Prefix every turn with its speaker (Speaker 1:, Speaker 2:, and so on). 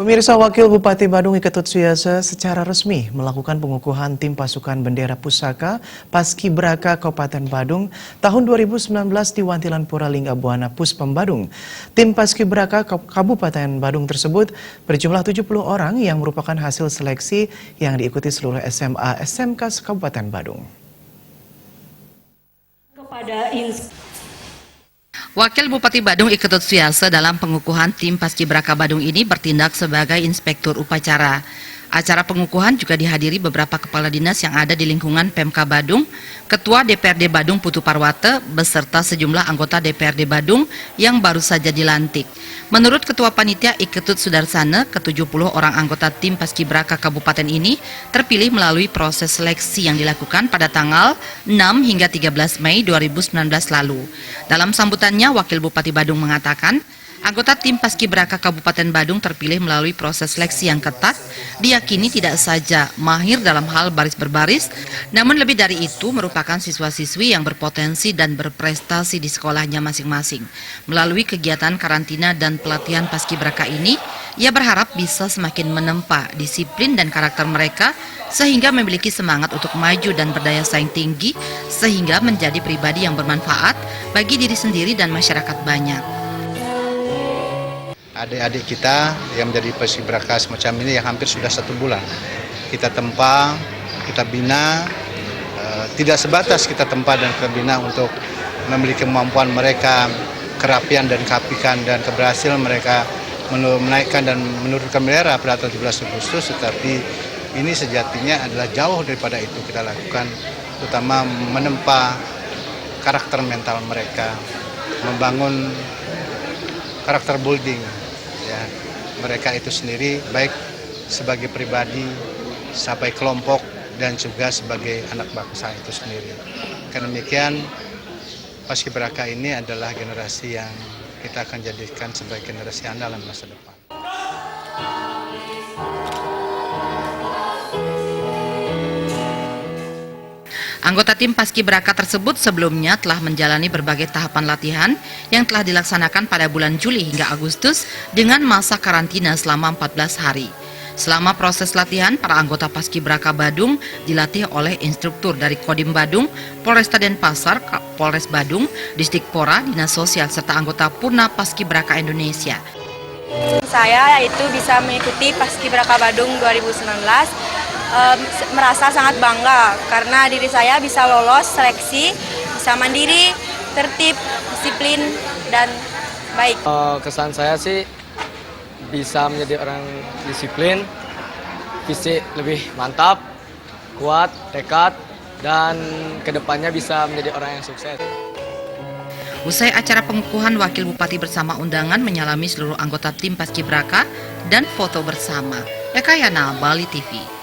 Speaker 1: Pemirsa, Wakil Bupati Badung Iketut Suyasa secara resmi melakukan pengukuhan tim pasukan bendera pusaka Paskibraka Kabupaten Badung tahun 2019 di Wantilan Pura Lingga Buana Puspem Badung. Tim Paskibraka Kabupaten Badung tersebut berjumlah 70 orang yang merupakan hasil seleksi yang diikuti seluruh SMA SMK Kabupaten Badung.
Speaker 2: Wakil Bupati Badung Iketut Suyasa dalam pengukuhan tim Paskibraka Badung ini bertindak sebagai inspektur upacara. Acara pengukuhan juga dihadiri beberapa kepala dinas yang ada di lingkungan Pemka Badung, Ketua DPRD Badung Putu Parwata, beserta sejumlah anggota DPRD Badung yang baru saja dilantik. Menurut Ketua Panitia Iketut Sudarsana, ke-70 orang anggota tim Paskibraka Kabupaten ini terpilih melalui proses seleksi yang dilakukan pada tanggal 6 hingga 13 Mei 2019 lalu. Dalam sambutannya, Wakil Bupati Badung mengatakan, anggota tim Paskibraka Kabupaten Badung terpilih melalui proses seleksi yang ketat, diyakini tidak saja mahir dalam hal baris berbaris, namun lebih dari itu merupakan siswa-siswi yang berpotensi dan berprestasi di sekolahnya masing-masing. Melalui kegiatan karantina dan pelatihan Paskibraka ini, ia berharap bisa semakin menempa disiplin dan karakter mereka sehingga memiliki semangat untuk maju dan berdaya saing tinggi sehingga menjadi pribadi yang bermanfaat bagi diri sendiri dan masyarakat banyak.
Speaker 3: Adik-adik kita yang menjadi Paskibraka semacam ini yang hampir sudah 1 bulan kita tempa, kita bina, tidak sebatas kita tempa dan kita bina untuk memiliki kemampuan mereka, kerapian dan keapikan dan keberhasilan mereka menaikkan dan menurunkan bendera pada 17 Agustus, tetapi ini sejatinya adalah jauh daripada itu kita lakukan, terutama menempa karakter mental mereka, membangun karakter building ya mereka itu sendiri, baik sebagai pribadi, sampai kelompok dan juga sebagai anak bangsa itu sendiri. Karena demikian Paskibraka ini adalah generasi yang kita akan jadikan sebagai generasi andalan masa depan.
Speaker 2: Anggota tim Paskibraka tersebut sebelumnya telah menjalani berbagai tahapan latihan yang telah dilaksanakan pada bulan Juli hingga Agustus dengan masa karantina selama 14 hari. Selama proses latihan, para anggota Paskibraka Badung dilatih oleh instruktur dari Kodim Badung, Polresta Denpasar, Polres Badung, Disdikpora, Dinas Sosial, serta anggota Purna Paskibraka Indonesia.
Speaker 4: Saya yaitu bisa mengikuti Paskibraka Badung 2019. Merasa sangat bangga karena diri saya bisa lolos seleksi, bisa mandiri, tertib, disiplin, dan baik.
Speaker 5: Kesan saya sih bisa menjadi orang disiplin, fisik lebih mantap, kuat, tekad, dan kedepannya bisa menjadi orang yang sukses.
Speaker 2: Usai acara pengukuhan, Wakil Bupati bersama undangan menyalami seluruh anggota tim Paskibraka dan foto bersama. Ekayana, Bali TV.